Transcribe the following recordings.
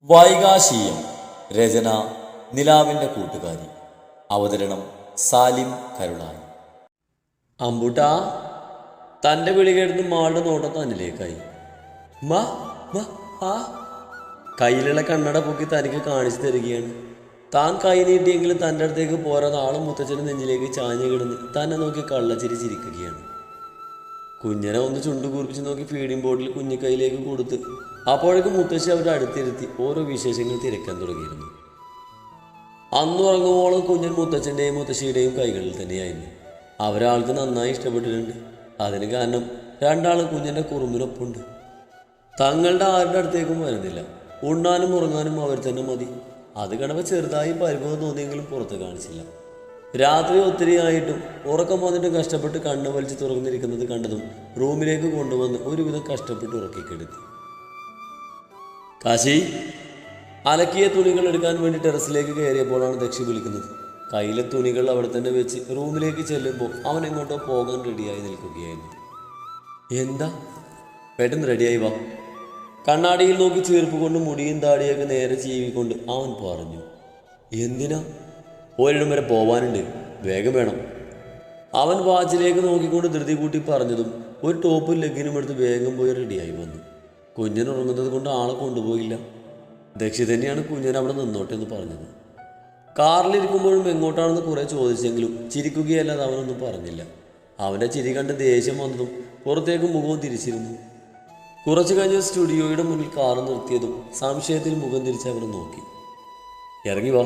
വൈകാശീയം. രചന നിലാവിൻ്റെ കൂട്ടുകാരി. അവതരണം സാലിം കരുളായി. അമ്പുട്ടാ, തൻ്റെ വിളി കേട്ട് മാളുടെ നോട്ടം തന്നിലേക്കായി. മാ മാ ആ കയ്യിലുള്ള കണ്ണട പൊക്കി തനിക്ക് കാണിച്ചു തരികയാണ്. താൻ കൈ നീട്ടിയെങ്കിലും തൻ്റെ അടുത്തേക്ക് പോരാതെ ആളും മുത്തച്ഛൻ്റെ നെഞ്ചിലേക്ക് ചാഞ്ഞു കിടന്ന് തന്നെ നോക്കി കള്ളച്ചിരി ചിരിക്കുകയാണ്. കുഞ്ഞിനെ ഒന്ന് ചുണ്ടു കൂർപ്പിച്ച് നോക്കി ഫീഡിംഗ് ബോട്ടിൽ കുഞ്ഞു കൈയിലേക്ക് കൊടുത്ത് അപ്പോഴേക്കും മുത്തശ്ശി അവരുടെ അടുത്തിരുത്തി ഓരോ വിശേഷങ്ങൾ തിരക്കാൻ തുടങ്ങിയിരുന്നു. അന്ന് ഉറങ്ങുമ്പോളും കുഞ്ഞൻ മുത്തച്ഛൻ്റെയും മുത്തശ്ശിയുടെയും കൈകളിൽ തന്നെയായിരുന്നു. അവരാൾക്ക് നന്നായി ഇഷ്ടപ്പെട്ടിട്ടുണ്ട്. അതിന് കാരണം രണ്ടാളും കുഞ്ഞൻ്റെ കുറുമ്പിനൊപ്പമുണ്ട്. തങ്ങളുടെ ആരുടെ അടുത്തേക്കും വരുന്നില്ല. ഉണ്ണാനും ഉറങ്ങാനും അവർ തന്നെ മതി. അത് കണ്ടപ്പോൾ ചെറുതായി പരിഭവം തോന്നിയെങ്കിലും പുറത്ത് കാണിച്ചില്ല. രാത്രി ഒത്തിരി ആയിട്ടും ഉറക്കം വന്നിട്ട് കഷ്ടപ്പെട്ട് കണ്ണ് വലിച്ച് തുറന്നിരിക്കുന്നത് കണ്ടതും റൂമിലേക്ക് കൊണ്ടുവന്ന് ഒരുവിധം കഷ്ടപ്പെട്ട് ഉറക്കിക്കെടുത്തി. കാശി, അലക്കിയ തുണികൾ എടുക്കാൻ വേണ്ടി ടെറസിലേക്ക് കയറിയപ്പോഴാണ് ദക്ഷി വിളിക്കുന്നത്. കയ്യിലെ തുണികൾ അവിടെ തന്നെ വെച്ച് റൂമിലേക്ക് ചെല്ലുമ്പോൾ അവൻ എങ്ങോട്ടോ പോകാൻ റെഡിയായി നിൽക്കുകയായിരുന്നു. എന്താ? പെട്ടെന്ന് റെഡിയായി വാ. കണ്ണാടിയിൽ നോക്കി ചീർപ്പ് കൊണ്ട് മുടിയും താടിയൊക്കെ നേരെ ചീവിക്കൊണ്ട് അവൻ പറഞ്ഞു. എന്തിനാ? ഒരിടം വരെ പോവാനുണ്ട്, വേഗം വേണം. അവൻ വാച്ചിലേക്ക് നോക്കിക്കൊണ്ട് ധൃതി കൂട്ടി പറഞ്ഞതും ഒരു ടോപ്പും ലെഗിനും എടുത്ത് വേഗം പോയി റെഡിയായി വന്നു. കുഞ്ഞൻ ഉറങ്ങുന്നത് കൊണ്ട് ആളെ കൊണ്ടുപോയില്ല. ദക്ഷി തന്നെയാണ് കുഞ്ഞൻ അവിടെ നിന്നോട്ടെ എന്ന് പറഞ്ഞത്. കാറിലിരിക്കുമ്പോഴും എങ്ങോട്ടാണെന്ന് കുറേ ചോദിച്ചെങ്കിലും ചിരിക്കുകയല്ലാതെ അവനൊന്നും പറഞ്ഞില്ല. അവൻ്റെ ചിരി കണ്ട് ദേഷ്യം വന്നതും പുറത്തേക്ക് മുഖവും തിരിച്ചിരുന്നു. കുറച്ചു കഴിഞ്ഞ് സ്റ്റുഡിയോയുടെ മുന്നിൽ കാറ് നിർത്തിയതും സംശയത്തിൽ മുഖം തിരിച്ച് അവനെ നോക്കി. ഇറങ്ങി വാ.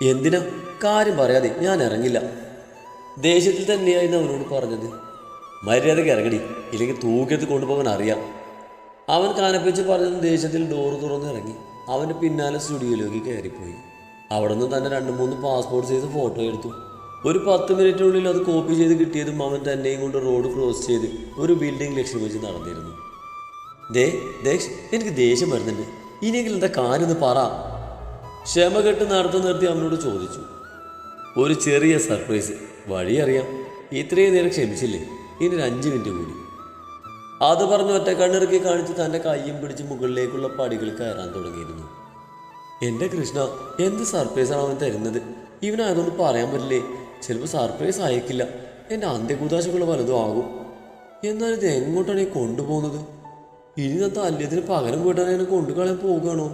എന്തിനാ? കാര്യം പറയാതെ ഞാൻ ഇറങ്ങില്ല. ദേഷ്യത്തിൽ തന്നെയായിരുന്നു അവനോട് പറഞ്ഞത്. മര്യാദയ്ക്ക് ഇറങ്ങടി, ഇല്ലെങ്കിൽ തൂക്കിയെടുത്ത് കൊണ്ടുപോകാൻ അറിയാം. അവൻ കാനപ്പിച്ച് പറഞ്ഞതും ദേഷ്യത്തിൽ ഡോറ് തുറന്ന് ഇറങ്ങി. അവൻ്റെ പിന്നാലെ സ്റ്റുഡിയോയിലേക്ക് കയറിപ്പോയി. അവിടെ നിന്ന് തന്നെ 2-3 പാസ്പോർട്ട് സൈസ് ഫോട്ടോ എടുത്തു. ഒരു 10 മിനിറ്റിനുള്ളിൽ അത് കോപ്പി ചെയ്ത് കിട്ടിയതും അവൻ തന്നെയും കൊണ്ട് റോഡ് ക്രോസ് ചെയ്ത് ഒരു ബിൽഡിംഗ് ലക്ഷ്യം വെച്ച് നടന്നിരുന്നു. ദേഷ്, എനിക്ക് ദേഷ്യം വരുന്നുണ്ട്. ഇനിയെങ്കിലും എന്താ കാര്യമെന്ന് പറ. ക്ഷമ കെട്ട് നടത്തി നിർത്തി അവനോട് ചോദിച്ചു. ഒരു ചെറിയ സർപ്രൈസ്, വഴിയറിയാം. ഇത്രയും നേരം ക്ഷമിച്ചില്ലേ? ഇനി ഒരു 5 മിനിറ്റ് കൂടി. അത് പറഞ്ഞ് ഒറ്റ കണ്ണിറുക്കി കാണിച്ച് തൻ്റെ കയ്യും പിടിച്ച് മുകളിലേക്കുള്ള പടികൾ കയറാൻ തുടങ്ങിയിരുന്നു. എൻ്റെ കൃഷ്ണ, എന്ത് സർപ്രൈസാണ് അവൻ തരുന്നത്? ഇവനതൊന്നും പറയാൻ പറ്റില്ലേ? ചിലപ്പോൾ സർപ്രൈസ് അയക്കില്ല. എൻ്റെ അന്ത്യകൂതാശകൾ പലതും ആകും. എന്നാൽ ഇത് എങ്ങോട്ടാണ് ഈ കൊണ്ടുപോകുന്നത്? ഇനി നത്ത അല്യത്തിന് പകരം വീട്ടാൻ എന്നെ കൊണ്ടുകളയാൻ പോവുകയാണോ?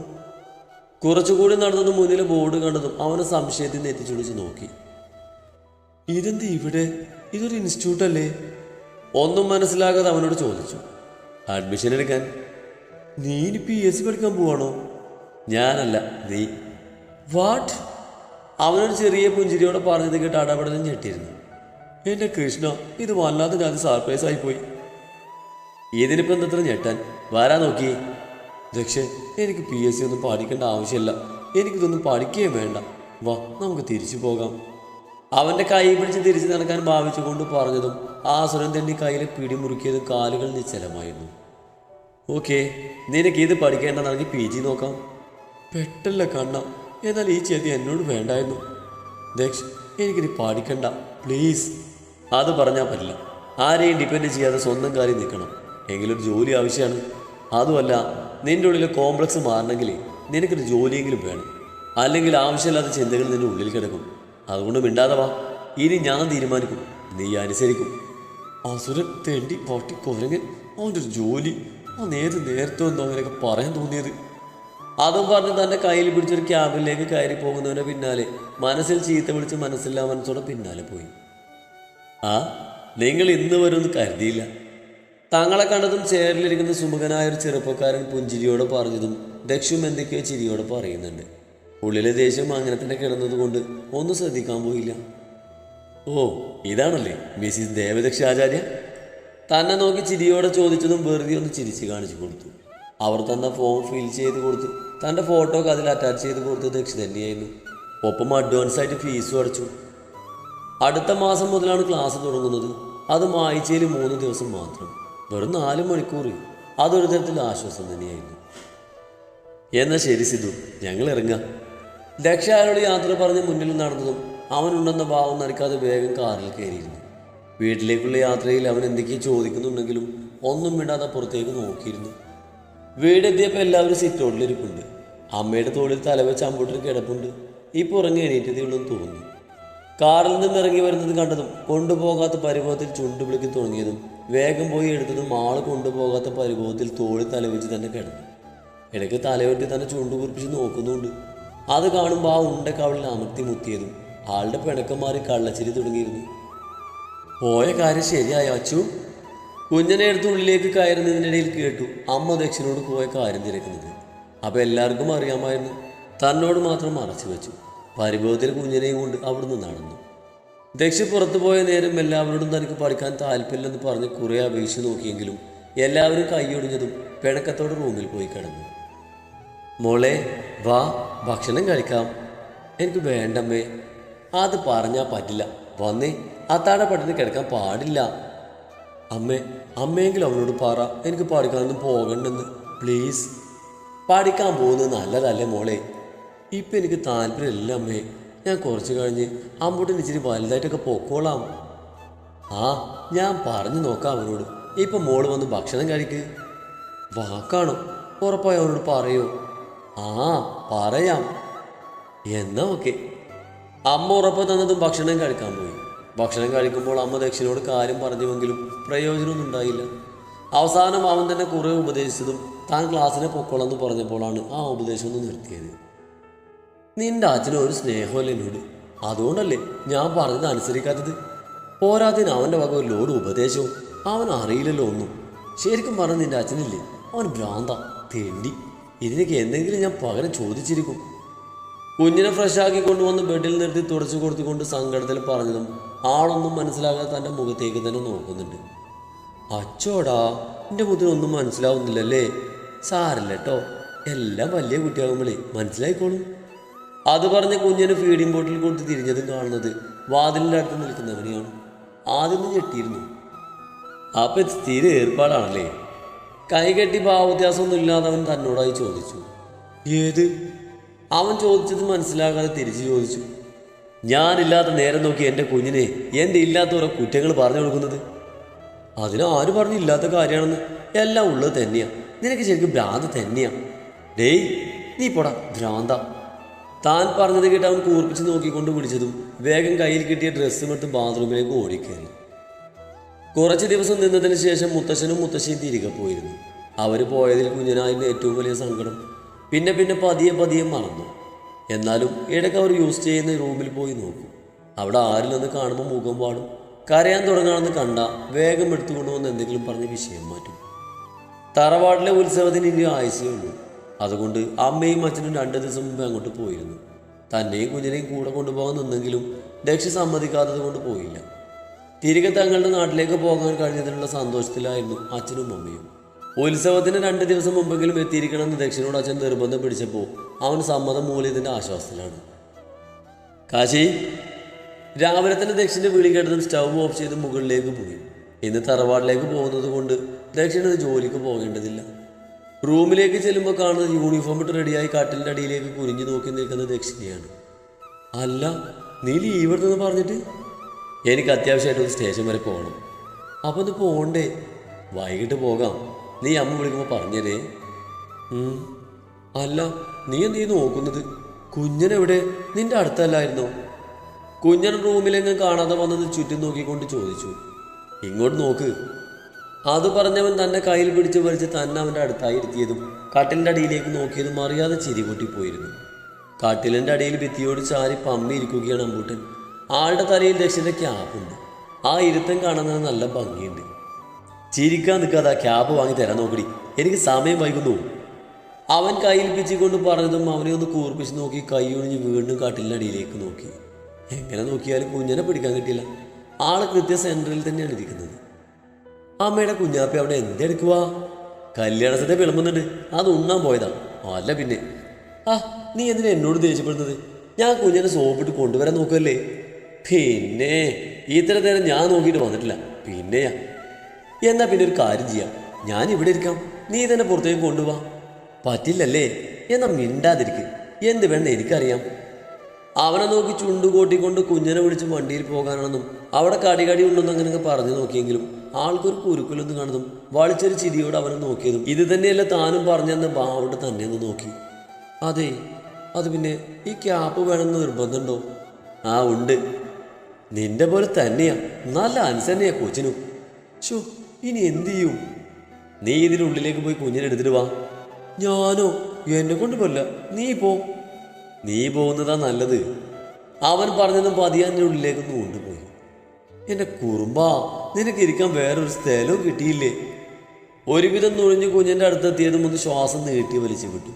കുറച്ചുകൂടി നടന്നതും മുന്നിലെ ബോർഡ് കണ്ടതും അവനെ സംശയത്തിൽ നിന്ന് എത്തിച്ചുടിച്ച് നോക്കി. ഇതെന്ത് ഇവിടെ? ഇതൊരു ഇൻസ്റ്റിറ്റ്യൂട്ട് അല്ലേ? ഒന്നും മനസ്സിലാകാതെ അവനോട് ചോദിച്ചു. അഡ്മിഷൻ എടുക്കാൻ. നീ ഇനി PSC പഠിക്കാൻ പോവാണോ? ഞാനല്ല, നീ. വാട്ട്? അവനൊരു ചെറിയ പുഞ്ചിരിയോടെ പറഞ്ഞത് കേട്ട് അടപടലും ഞെട്ടിയിരുന്നു. എൻ്റെ കൃഷ്ണ, ഇത് വല്ലാതെ ഞാൻ സർപ്രൈസ് ആയിപ്പോയി. ഇതിനിപ്പോൾ എന്തത്ര ഞെട്ടാൻ? വരാൻ നോക്കി. ദക്ഷേ, എനിക്ക് PSC ഒന്നും പഠിക്കേണ്ട ആവശ്യമില്ല. എനിക്കിതൊന്നും പഠിക്കുകയും വേണ്ട. വാ, നമുക്ക് തിരിച്ചു പോകാം. അവൻ്റെ കൈ പിടിച്ച് തിരിച്ചു നടക്കാൻ ഭാവിച്ചുകൊണ്ട് പറഞ്ഞതും ആസുരൻ തന്നെ കയ്യിലെ പിടിമുറുക്കിയതും കാലുകൾ നിശ്ചലമായിരുന്നു. ഓക്കെ, നിനക്ക് ഇത് പഠിക്കേണ്ടെന്നാണെങ്കിൽ PG നോക്കാം. പെട്ടല്ല കണ്ണ, എന്നാൽ ഈ ചെതി എന്നോട് വേണ്ടായിരുന്നു. ദക്ഷ്, എനിക്കിനി പഠിക്കണ്ട പ്ലീസ്. അത് പറഞ്ഞാൽ പറ്റില്ല. ആരെയും ഡിപ്പെൻഡ് ചെയ്യാതെ സ്വന്തം കാര്യം നിൽക്കണം. എങ്കിലൊരു ജോലി ആവശ്യമാണ്. അതുമല്ല, നിൻ്റെ ഉള്ളിലെ കോംപ്ലക്സ് മാറണമെങ്കിൽ നിനക്കൊരു ജോലിയെങ്കിലും വേണം. അല്ലെങ്കിൽ ആവശ്യമില്ലാത്ത ചിന്തകൾ നിൻ്റെ ഉള്ളിൽ കിടക്കും. അതുകൊണ്ട് മിണ്ടാതെ വാ. ഇനി ഞാൻ തീരുമാനിക്കും, നീ അനുസരിക്കും. അസുരൻ തെണ്ടി പാട്ടി കുരങ്ങൻ, അവൻ്റെ ഒരു ജോലി. നേരത്തെ എന്തോ അങ്ങനെയൊക്കെ പറയാൻ തോന്നിയത്. അതും പറഞ്ഞ് തൻ്റെ കയ്യിൽ പിടിച്ചൊരു ക്യാബിനിലേക്ക് കയറി പോകുന്നവൻ്റെ പിന്നാലെ മനസ്സിൽ ചീത്ത വിളിച്ച് മനസ്സില്ലാ മനസ്സോടെ പിന്നാലെ പോയി. നിങ്ങൾ ഇന്ന് വരുമെന്ന് കരുതിയില്ല. തങ്ങളെ കണ്ടതും ചെയറിലിരിക്കുന്ന സുമുഖനായ ഒരു ചെറുപ്പക്കാരൻ പുഞ്ചിരിയോടെ പറഞ്ഞതും ദക്ഷും എന്തൊക്കെയോ ചിരിയോടെ പറയുന്നുണ്ട്. ഉള്ളിലെ ദേഷ്യം അങ്ങനെ തന്നെ കിടന്നത് കൊണ്ട് ഒന്നും ശ്രദ്ധിക്കാൻ പോയില്ല. ഓ, ഇതാണല്ലേ മിസ്സിസ് ദേവദക്ഷാചാര്യ? തന്നെ നോക്കി ചിരിയോടെ ചോദിച്ചതും വെറുതെ ഒന്ന് ചിരിച്ച് കാണിച്ചു കൊടുത്തു. അവർ തന്ന ഫോം ഫിൽ ചെയ്ത് കൊടുത്ത് തൻ്റെ ഫോട്ടോ ഒക്കെ അതിൽ അറ്റാച്ച് ചെയ്ത് കൊടുത്ത് ദക്ഷ തന്നെയായിരുന്നു. ഒപ്പം അഡ്വാൻസായിട്ട് ഫീസും അടച്ചു. അടുത്ത മാസം മുതലാണ് ക്ലാസ് തുടങ്ങുന്നത്. അതും ആഴ്ചയിൽ 3 ദിവസം മാത്രം, വെറും 4 മണിക്കൂർ. അതൊരു തരത്തിൽ ആശ്വാസം തന്നെയായിരുന്നു. എന്നാൽ ശരി സിദ്ധു, ഞങ്ങൾ ഇറങ്ങാം. ദക്ഷ അയാളോട് യാത്ര പറഞ്ഞ് മുന്നിൽ നടന്നതും അവനുണ്ടെന്ന ഭാവം നനക്കാതെ വേഗം കാറിൽ കയറിയിരുന്നു. വീട്ടിലേക്കുള്ള യാത്രയിൽ അവൻ എന്തൊക്കെയോ ചോദിക്കുന്നുണ്ടെങ്കിലും ഒന്നും വിടാതെ പുറത്തേക്ക് നോക്കിയിരുന്നു. വീടെത്തിയപ്പോൾ എല്ലാവരും സിറ്റൗട്ടിലിരിപ്പുണ്ട്. അമ്മയുടെ തോളിൽ തലവെച്ച് അമ്പൂട്ടിന് കിടപ്പുണ്ട്. ഇപ്പോൾ ഉറങ്ങി എണീറ്റതേ ഉള്ളെന്ന് തോന്നുന്നു. കാറിൽ നിന്നും ഇറങ്ങി വരുന്നത് കണ്ടതും കൊണ്ടുപോകാത്ത പരിഭവത്തിൽ ചുണ്ടുപിളിക്ക് തുടങ്ങിയതും വേഗം പോയി എടുത്തതും ആൾ കൊണ്ടുപോകാത്ത പരിഭവത്തിൽ തോളിൽ തലവെച്ച് തന്നെ കിടന്നു. ഇടയ്ക്ക് തലയൊട്ടി തന്നെ ചുണ്ടു കുറിപ്പിച്ച് നോക്കുന്നുണ്ട്. അത് കാണുമ്പോൾ ആ ഉണ്ടക്കവളിൽ അമർത്തി മുത്തിയതും ആളുടെ പിണക്കം മാറി കള്ളച്ചിരി തുടങ്ങിയിരുന്നു. പോയ കാര്യം ശരിയായ അച്ചു? കുഞ്ഞനെ എടുത്ത് ഉള്ളിലേക്ക് കയറുന്നതിനിടയിൽ കേട്ടു അമ്മ ദക്ഷിനോട് പോയ കാര്യം തിരക്കുന്നത്. അപ്പം എല്ലാവർക്കും അറിയാമായിരുന്നു. തന്നോട് മാത്രം മറച്ചു വെച്ചു. പരിഭവത്തിൽ കുഞ്ഞിനെയും കൊണ്ട് അവിടുന്ന് നടന്നു. ദക്ഷി പുറത്തു പോയ നേരം എല്ലാവരോടും തനിക്ക് പഠിക്കാൻ താല്പര്യമില്ലെന്ന് പറഞ്ഞ് കുറേ അപേക്ഷിച്ച് നോക്കിയെങ്കിലും എല്ലാവരും കൈയൊടിഞ്ഞതും പിണക്കത്തോടെ റൂമിൽ പോയി കിടന്നു. മോളെ വാ, ഭക്ഷണം കഴിക്കാം. എനിക്ക് വേണ്ടമ്മേ. അത് പറഞ്ഞാൽ പറ്റില്ല. വന്നേ, അത്താടെ പട്ടിണി കിടക്കാൻ പാടില്ല. അമ്മയെങ്കിലും അവനോട് പറ എനിക്ക് പഠിക്കാനൊന്നും പോകണ്ടെന്ന് പ്ലീസ്. പഠിക്കാൻ പോകുന്നത് നല്ലതല്ലേ മോളെ? ഇപ്പം എനിക്ക് താല്പര്യമില്ല അമ്മേ. ഞാൻ കുറച്ച് കഴിഞ്ഞ് അമ്പൂട്ടിന് ഇച്ചിരി വലുതായിട്ടൊക്കെ പൊക്കോളാം. ആ, ഞാൻ പറഞ്ഞു നോക്കാം അവനോട്. ഇപ്പം മോള് വന്ന് ഭക്ഷണം കഴിക്ക്. വാക്കാണോ? ഉറപ്പായി അവനോട് പറയോ? ആ, പറയാം. എന്നാ ഓക്കെ. അമ്മ ഉറപ്പ് തന്നതും ഭക്ഷണം കഴിക്കാൻ പോയി. ഭക്ഷണം കഴിക്കുമ്പോൾ അമ്മ ദക്ഷിനോട് കാര്യം പറഞ്ഞുവെങ്കിലും പ്രയോജനമൊന്നും ഉണ്ടായില്ല. അവസാനം അവൻ തന്നെ കുറേ ഉപദേശിച്ചതും താൻ ക്ലാസ്സിനെ പൊക്കോളെന്ന് പറഞ്ഞപ്പോഴാണ് ആ ഉപദേശം ഒന്ന് നിർത്തിയത്. നിന്റെ അച്ഛന് ഒരു സ്നേഹമല്ല എന്നോട്. അതുകൊണ്ടല്ലേ ഞാൻ പറഞ്ഞത് അനുസരിക്കാത്തത്. പോരാത്തിന് അവൻ്റെ വക ഒരു ലോഡ് ഉപദേശവും. അവൻ അറിയില്ലല്ലോ ഒന്നും. ശരിക്കും പറഞ്ഞ നിന്റെ അച്ഛനില്ലേ, അവൻ ഭ്രാന്ത തേണ്ടി. ഇതിനൊക്കെ എന്തെങ്കിലും ഞാൻ പകരം ചോദിച്ചിരിക്കും. കുഞ്ഞിനെ ഫ്രഷാക്കി കൊണ്ടുവന്ന് ബെഡിൽ നിർത്തി തുടച്ചു കൊടുത്തുകൊണ്ട് സങ്കടത്തിൽ പറഞ്ഞതും ആളൊന്നും മനസ്സിലാകാതെ തൻ്റെ മുഖത്തേക്ക് തന്നെ നോക്കുന്നുണ്ട്. അച്ചോടാ, എൻ്റെ മുഖത്തിനൊന്നും മനസ്സിലാവുന്നില്ലല്ലേ? സാരല്ല കേട്ടോ, എല്ലാം വലിയ കുട്ടിയാകുമ്പോഴേ മനസ്സിലായിക്കോളും. അത് പറഞ്ഞ് കുഞ്ഞിന് ഫീഡിംഗ് ബോട്ടിൽ കൊടുത്ത് തിരിഞ്ഞതും കാണുന്നത് വാതിലിൻ്റെ അടുത്ത് നിൽക്കുന്നവനെയാണ്. ആദ്യം ഞെട്ടിയിരുന്നു. അപ്പം ഇത് സ്ഥിര ഏർപ്പാടാണല്ലേ? കൈകെട്ടി ഭാവവ്യത്യാസമൊന്നും ഇല്ലാതെ അവൻ തന്നോടായി ചോദിച്ചു. ഏത്? അവൻ ചോദിച്ചത് മനസ്സിലാകാതെ തിരിച്ചു ചോദിച്ചു. ഞാനില്ലാത്ത നേരം നോക്കി എൻ്റെ കുഞ്ഞിനെ എൻ്റെ ഇല്ലാത്ത ഓരോ കുറ്റങ്ങൾ പറഞ്ഞു കൊടുക്കുന്നത്. അതിനാര് പറഞ്ഞു ഇല്ലാത്ത കാര്യമാണെന്ന്? എല്ലാം ഉള്ളത് തന്നെയാണ്. നിനക്ക് ശരിക്കും ഭ്രാന്ത് തന്നെയാണ്. ഡേയ്, നീ പോടാ ഭ്രാന്ത. താൻ പറഞ്ഞത് കേട്ട് അവൻ കൂർപ്പിച്ച് നോക്കിക്കൊണ്ട് വിളിച്ചതും വേഗം കയ്യിൽ കിട്ടിയ ഡ്രസ്സും എടുത്ത് ബാത്റൂമിലേക്ക് ഓടിക്കയറി. കുറച്ച് ദിവസം നിന്നതിന് ശേഷം മുത്തശ്ശനും മുത്തശ്ശിയും തിരികെ പോയിരുന്നു. അവർ പോയതിൽ കുഞ്ഞിനായിരുന്നു ഏറ്റവും വലിയ സങ്കടം. പിന്നെ പതിയെ മറന്നു. എന്നാലും ഇടയ്ക്ക് അവർ യൂസ് ചെയ്യുന്ന റൂമിൽ പോയി നോക്കും. അവിടെ ആരില്ലെന്ന് കാണുമ്പോൾ മുഖം പാടും. കരയാൻ തുടങ്ങാണെന്ന് കണ്ട വേഗം എടുത്തുകൊണ്ടുവന്ന് എന്തെങ്കിലും പറഞ്ഞ് വിഷയം മാറ്റും. തറവാട്ടിലെ ഉത്സവത്തിന് ഇനി ആയുസേ ഉള്ളൂ. അതുകൊണ്ട് അമ്മയും അച്ഛനും 2 ദിവസം മുമ്പ് അങ്ങോട്ട് പോയിരുന്നു. തന്നെയും കുഞ്ഞിനെയും കൂടെ കൊണ്ടുപോകാൻ നിന്നെങ്കിലും ദക്ഷ സമ്മതിക്കാത്തത് കൊണ്ട് പോയില്ല. തിരികെ തങ്ങളുടെ നാട്ടിലേക്ക് പോകാൻ കഴിഞ്ഞതിനുള്ള സന്തോഷത്തിലായിരുന്നു അച്ഛനും അമ്മയും. ഉത്സവത്തിന് 2 ദിവസം മുമ്പെങ്കിലും എത്തിയിരിക്കണമെന്ന് ദക്ഷിണോട് അച്ഛൻ നിർബന്ധം പിടിച്ചപ്പോൾ അവൻ സമ്മതം മൂല്യത്തിൻ്റെ ആശ്വാസത്തിലാണ്. കാശി, രാവിലെ തന്നെ ദക്ഷിണ വിളി കേട്ടതും സ്റ്റൗ ഓഫ് ചെയ്ത് മുകളിലേക്ക് പോയി. ഇന്ന് തറവാട്ടിലേക്ക് പോകുന്നത് കൊണ്ട് ദക്ഷിണ ജോലിക്ക് പോകേണ്ടതില്ല. റൂമിലേക്ക് ചെല്ലുമ്പോൾ കാണുന്നത് യൂണിഫോം ഇട്ട് റെഡിയായി കട്ടിലിൻ്റെ അടിയിലേക്ക് കുനിഞ്ഞു നോക്കി നിൽക്കുന്ന ദക്ഷിണയാണ്. അല്ല, നീ ലീവ് എടുത്തെന്ന് പറഞ്ഞിട്ട്? എനിക്ക് അത്യാവശ്യമായിട്ടൊന്ന് സ്റ്റേഷൻ വരെ പോകണം. അപ്പം ഒന്ന് പോകണ്ടേ? വൈകിട്ട് പോകാം. നീ അമ്മ വിളിക്കുമ്പോൾ പറഞ്ഞതേ. അല്ല, നീ എന്ത് നോക്കുന്നത്? കുഞ്ഞനെവിടെ? നിന്റെ അടുത്തല്ലായിരുന്നോ? കുഞ്ഞൻ റൂമിലെങ്ങും കാണാതെ വന്നത് ചുറ്റും നോക്കിക്കൊണ്ട് ചോദിച്ചു. ഇങ്ങോട്ട് നോക്ക്. അത് പറഞ്ഞവൻ തന്നെ കയ്യിൽ പിടിച്ച് വലിച്ച് തന്നെ അവൻ്റെ അടുത്തായി ഇരുത്തിയതും കട്ടിലിൻ്റെ അടിയിലേക്ക് നോക്കിയതും അറിയാതെ ചിരി പൊട്ടിപ്പോയിരുന്നു. കട്ടിലിൻ്റെ അടിയിൽ ഭിത്തിയോട് ചാരി പമ്മി ഇരിക്കുകയാണ് അമ്പൂട്ടൻ. ആളുടെ തലയിൽ ദക്ഷിൻ്റെ ക്യാപ്പുണ്ട്. ആ ഇരുത്തം കാണുന്നത് നല്ല ഭംഗിയുണ്ട്. ചിരിക്കാൻ നിൽക്കാതെ ആ ക്യാപ്പ് വാങ്ങി തരാൻ നോക്കടി, എനിക്ക് സമയം വൈകുന്നു. അവൻ കയ്യിൽ പിച്ചിക്കൊണ്ട് പറഞ്ഞതും അവനെ ഒന്ന് കൂർപ്പിച്ച് നോക്കി കൈ ഒഴിഞ്ഞ് വീണ്ടും കട്ടിലിൻ്റെ അടിയിലേക്ക് നോക്കി. എങ്ങനെ നോക്കിയാലും കുഞ്ഞിനെ പിടിക്കാൻ കിട്ടില്ല. ആള് കൃത്യ സെൻറ്ററിൽ തന്നെയാണ് ഇരിക്കുന്നത്. അമ്മയുടെ കുഞ്ഞാപ്പി അവിടെ എന്തെടുക്കുവാ? കല്യാണത്തിന്റെ വിളമ്പുന്നുണ്ട്. അത് ഉണ്ണാൻ പോയതാ. അല്ല പിന്നെ. നീ എന്തിനാ എന്നോട് ദേഷ്യപ്പെടുന്നത്? ഞാൻ കുഞ്ഞിനെ സോപ്പിട്ട് കൊണ്ടുവരാൻ നോക്കല്ലേ. പിന്നെ ഇത്ര നേരം ഞാൻ നോക്കിയിട്ട് വന്നിട്ടില്ല. പിന്നെയാ. എന്നാ പിന്നെ ഒരു കാര്യം ചെയ്യാം, ഞാൻ ഇവിടെ ഇരിക്കാം, നീ തന്നെ പുറത്തേക്ക് കൊണ്ടുപോവാ. പറ്റില്ലല്ലേ? എന്നാ മിണ്ടാതിരിക്ക്. എന്ത് വേണം എനിക്കറിയാം. അവനെ നോക്കി ചുണ്ടുകൂട്ടിക്കൊണ്ട് കുഞ്ഞിനെ വിളിച്ച് വണ്ടിയിൽ പോകാനാണെന്നും അവിടെ കടി ഉണ്ടെന്ന് അങ്ങനെയൊക്കെ പറഞ്ഞു നോക്കിയെങ്കിലും ആൾക്കൊരു കുരുക്കലൊന്നും കാണുന്നതും വളിച്ചൊരു ചിരിയോട് അവനെ നോക്കിയതും ഇത് തന്നെയല്ല താനും പറഞ്ഞെന്ന് ബാവോട് തന്നെ ഒന്ന് നോക്കി. അതെ, അത് പിന്നെ ഈ ക്യാപ്പ് വേണമെന്ന് നിർബന്ധമുണ്ടോ? ആ ഉണ്ട്. നിന്റെ പോലെ തന്നെയാ, നല്ല അനുസരണയാ കൊച്ചിനും. ഷോ, ഇനി എന്തു ചെയ്യും? നീ ഇതിനുള്ളിലേക്ക് പോയി കുഞ്ഞിനെ എടുത്തിട്ട് വാ. ഞാനോ? എന്നെ കൊണ്ട് പോല്ല, നീ പോ. നീ പോകുന്നതാ നല്ലത്. അവൻ പറഞ്ഞതും പതിയാൻ്റെ ഉള്ളിലേക്കൊന്ന് കൊണ്ടുപോയി. എൻ്റെ കുറുമ്പാ, നിനക്ക് ഇരിക്കാൻ വേറൊരു സ്ഥലവും കിട്ടിയില്ലേ? ഒരുവിധം നുഴഞ്ഞ് കുഞ്ഞിൻ്റെ അടുത്തെത്തിയതും ഒന്ന് ശ്വാസം നീട്ടി വലിച്ചു വിട്ടു.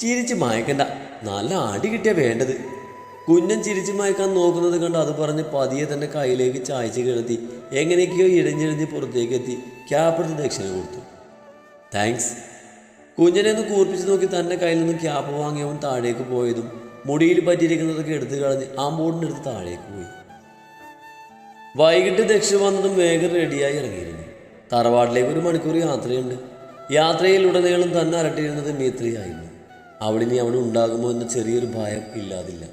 ചിരിച്ച് മയക്കണ്ട, നല്ല അടി കിട്ടിയാ വേണ്ടത്. കുഞ്ഞൻ ചിരിച്ച് മയക്കാൻ നോക്കുന്നത് കണ്ട് അത് പറഞ്ഞ് പതിയെ തന്നെ കയ്യിലേക്ക് ചായച്ച് കിടത്തി എങ്ങനെയൊക്കെയോ ഇഴഞ്ഞിഴഞ്ഞ് പുറത്തേക്ക് എത്തി ക്യാപ്പെടുത്ത് ദക്ഷിണ കൊടുത്തു. താങ്ക്സ്. കുഞ്ഞനെ ഒന്ന് കൂർപ്പിച്ച് നോക്കി തന്നെ കയ്യിൽ നിന്ന് ക്യാപ്പ് വാങ്ങിയവൻ താഴേക്ക് പോയതും മുടിയിൽ പറ്റിയിരിക്കുന്നതൊക്കെ എടുത്തു കളഞ്ഞ് ആ ബോർഡിനെടുത്ത് താഴേക്ക് പോയി. വൈകിട്ട് ദക്ഷ വന്നതും വേഗം റെഡിയായി ഇറങ്ങിയിരുന്നു. തറവാട്ടിലേക്ക് 1 മണിക്കൂർ യാത്രയുണ്ട്. യാത്രയിലുടനീളം തന്നെ അരട്ടിയിരുന്നത് മീത്രിയായിരുന്നു. അവളിനി അവനുണ്ടാകുമോ എന്ന ചെറിയൊരു ഭയം ഇല്ലാതില്ല.